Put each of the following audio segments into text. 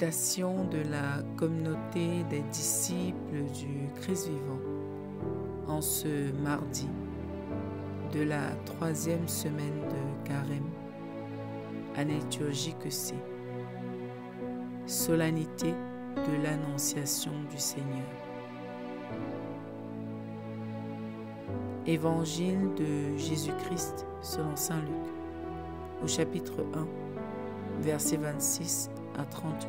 Méditation de la communauté des disciples du Christ vivant en ce mardi de la 3e semaine de Carême, année liturgique C. Solennité de l'Annonciation du Seigneur. Évangile de Jésus-Christ selon saint Luc, au chapitre 1, versets 26 à 38.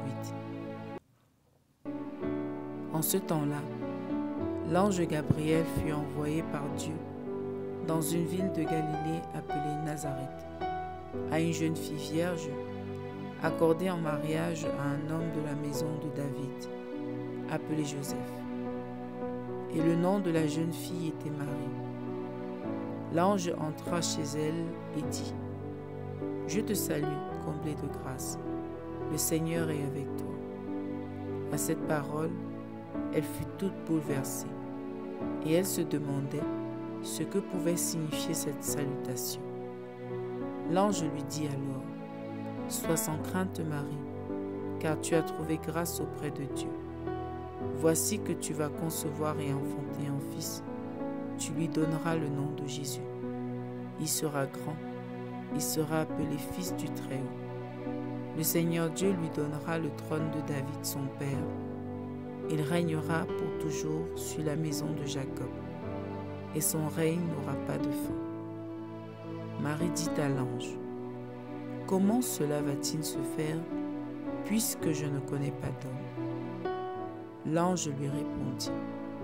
En ce temps-là, l'ange Gabriel fut envoyé par Dieu dans une ville de Galilée appelée Nazareth, à une jeune fille vierge, accordée en mariage à un homme de la maison de David, appelé Joseph. Et le nom de la jeune fille était Marie. L'ange entra chez elle et dit : « Je te salue, comblée de grâce. Le Seigneur est avec toi. » À cette parole, elle fut toute bouleversée, et elle se demandait ce que pouvait signifier cette salutation. L'ange lui dit alors : « Sois sans crainte, Marie, car tu as trouvé grâce auprès de Dieu. Voici que tu vas concevoir et enfanter un fils. Tu lui donneras le nom de Jésus. Il sera grand, il sera appelé Fils du Très-Haut. Le Seigneur Dieu lui donnera le trône de David son père. Il régnera pour toujours sur la maison de Jacob, et son règne n'aura pas de fin. » Marie dit à l'ange : « Comment cela va-t-il se faire, puisque je ne connais pas d'homme ?» L'ange lui répondit :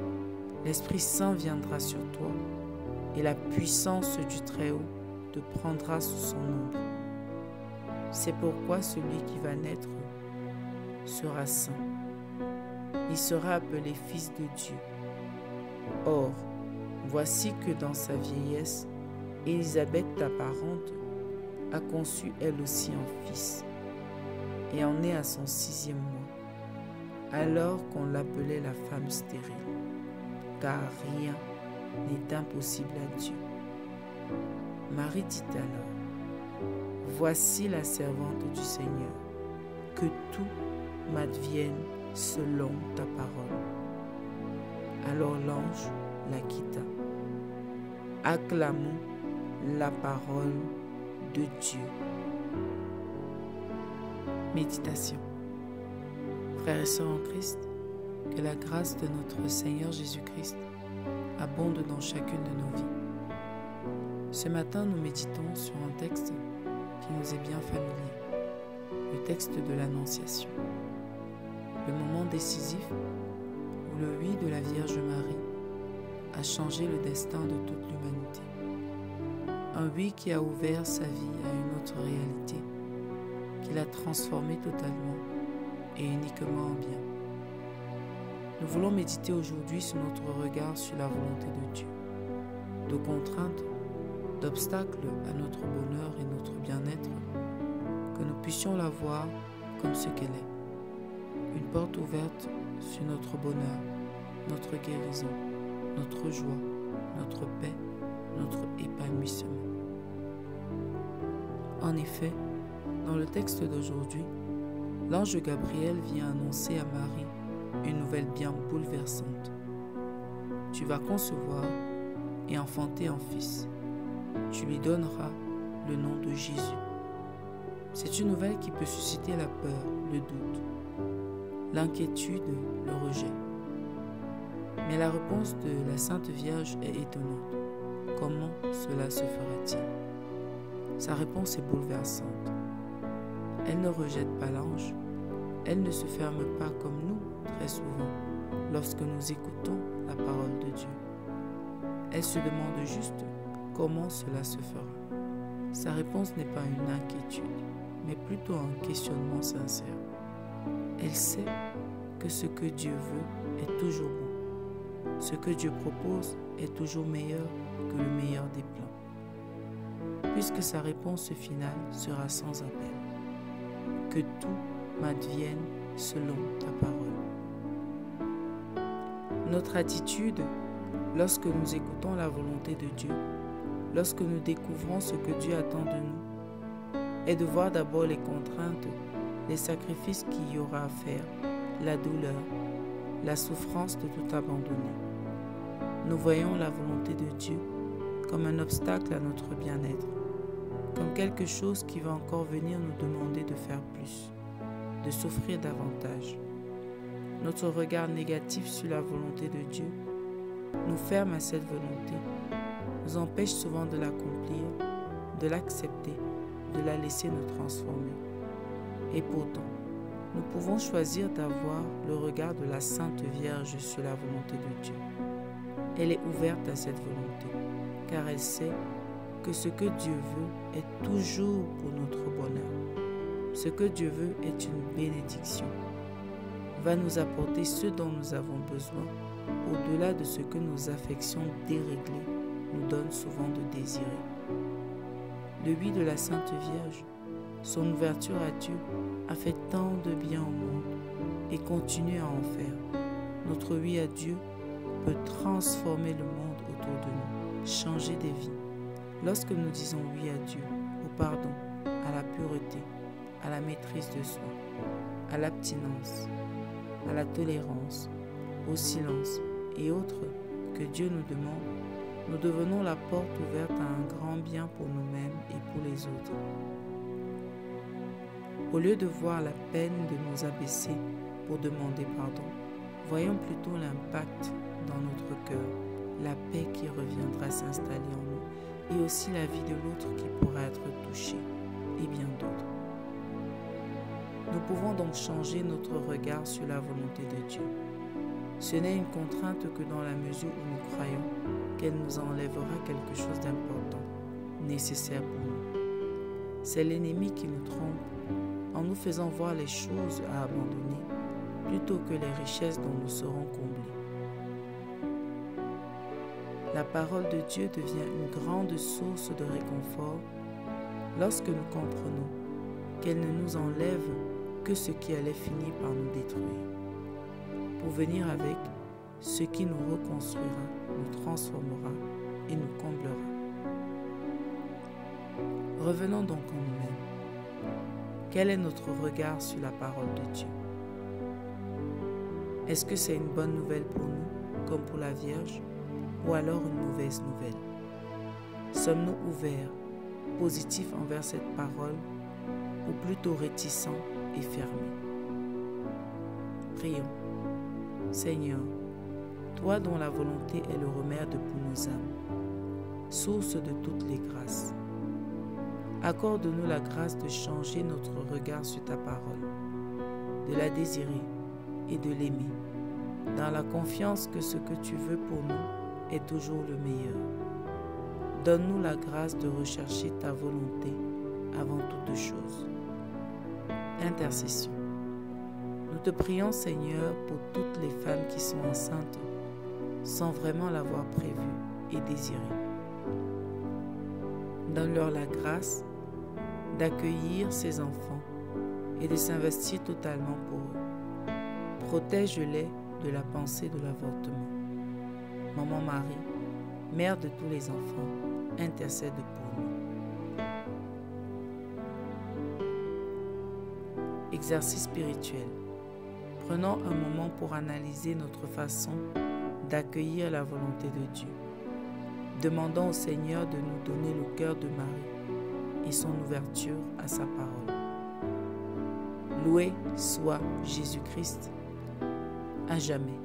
« L'Esprit Saint viendra sur toi, et la puissance du Très-Haut te prendra sous son ombre. C'est pourquoi celui qui va naître sera saint. Il sera appelé Fils de Dieu. Or, voici que dans sa vieillesse, Élisabeth, ta parente, a conçu elle aussi un fils, et en est à son 6e mois, alors qu'on l'appelait la femme stérile, car rien n'est impossible à Dieu. Marie dit alors : « Voici la servante du Seigneur, que tout m'advienne selon ta parole. » Alors l'ange la quitta. Acclamons la parole de Dieu. Méditation. Frères et sœurs en Christ, que la grâce de notre Seigneur Jésus-Christ abonde dans chacune de nos vies. Ce matin, nous méditons sur un texte qui nous est bien familier, le texte de l'Annonciation. Le moment décisif où le oui de la Vierge Marie a changé le destin de toute l'humanité. Un oui qui a ouvert sa vie à une autre réalité, qui l'a transformée totalement et uniquement en bien. Nous voulons méditer aujourd'hui sur notre regard sur la volonté de Dieu, de contraintes, d'obstacles à notre bonheur et notre bien-être, que nous puissions la voir comme ce qu'elle est. Une porte ouverte sur notre bonheur, notre guérison, notre joie, notre paix, notre épanouissement. En effet, dans le texte d'aujourd'hui, l'ange Gabriel vient annoncer à Marie une nouvelle bien bouleversante. Tu vas concevoir et enfanter un fils. Tu lui donneras le nom de Jésus. C'est une nouvelle qui peut susciter la peur, le doute, l'inquiétude, le rejet. Mais la réponse de la Sainte Vierge est étonnante. Comment cela se fera-t-il ? Sa réponse est bouleversante. Elle ne rejette pas l'ange. Elle ne se ferme pas comme nous, très souvent, lorsque nous écoutons la parole de Dieu. Elle se demande juste comment cela se fera. Sa réponse n'est pas une inquiétude, mais plutôt un questionnement sincère. Elle sait que ce que Dieu veut est toujours bon. Ce que Dieu propose est toujours meilleur que le meilleur des plans. Puisque sa réponse finale sera sans appel. Que tout m'advienne selon ta parole. Notre attitude, lorsque nous écoutons la volonté de Dieu, lorsque nous découvrons ce que Dieu attend de nous, est de voir d'abord les contraintes les sacrifices qu'il y aura à faire, la douleur, la souffrance de tout abandonner. Nous voyons la volonté de Dieu comme un obstacle à notre bien-être, comme quelque chose qui va encore venir nous demander de faire plus, de souffrir davantage. Notre regard négatif sur la volonté de Dieu nous ferme à cette volonté, nous empêche souvent de l'accomplir, de l'accepter, de la laisser nous transformer. Et pourtant, nous pouvons choisir d'avoir le regard de la Sainte Vierge sur la volonté de Dieu. Elle est ouverte à cette volonté, car elle sait que ce que Dieu veut est toujours pour notre bonheur. Ce que Dieu veut est une bénédiction, va nous apporter ce dont nous avons besoin, au-delà de ce que nos affections déréglées nous donnent souvent de désirer. Le oui de la Sainte Vierge, son ouverture à Dieu, a fait tant de bien au monde et continue à en faire. Notre oui à Dieu peut transformer le monde autour de nous, changer des vies. Lorsque nous disons oui à Dieu, au pardon, à la pureté, à la maîtrise de soi, à l'abstinence, à la tolérance, au silence et autres que Dieu nous demande, nous devenons la porte ouverte à un grand bien pour nous-mêmes et pour les autres. Au lieu de voir la peine de nous abaisser pour demander pardon, voyons plutôt l'impact dans notre cœur, la paix qui reviendra s'installer en nous et aussi la vie de l'autre qui pourra être touchée et bien d'autres. Nous pouvons donc changer notre regard sur la volonté de Dieu. Ce n'est une contrainte que dans la mesure où nous croyons qu'elle nous enlèvera quelque chose d'important, nécessaire pour nous. C'est l'ennemi qui nous trompe en nous faisant voir les choses à abandonner plutôt que les richesses dont nous serons comblés. La parole de Dieu devient une grande source de réconfort lorsque nous comprenons qu'elle ne nous enlève que ce qui allait finir par nous détruire, pour venir avec ce qui nous reconstruira, nous transformera et nous comblera. Revenons donc en nous-mêmes. Quel est notre regard sur la parole de Dieu? Est-ce que c'est une bonne nouvelle pour nous, comme pour la Vierge, ou alors une mauvaise nouvelle? Sommes-nous ouverts, positifs envers cette parole, ou plutôt réticents et fermés? Prions. Seigneur, toi dont la volonté est le remède pour nos âmes, source de toutes les grâces, accorde-nous la grâce de changer notre regard sur ta parole, de la désirer et de l'aimer, dans la confiance que ce que tu veux pour nous est toujours le meilleur. Donne-nous la grâce de rechercher ta volonté avant toute chose. Intercession. Nous te prions, Seigneur, pour toutes les femmes qui sont enceintes sans vraiment l'avoir prévu et désiré. Donne-leur la grâce d'accueillir ces enfants et de s'investir totalement pour eux. Protège-les de la pensée de l'avortement. Maman Marie, Mère de tous les enfants, intercède pour nous. Exercice spirituel. Prenons un moment pour analyser notre façon d'accueillir la volonté de Dieu. Demandons au Seigneur de nous donner le cœur de Marie et son ouverture à sa parole. Loué soit Jésus-Christ, à jamais.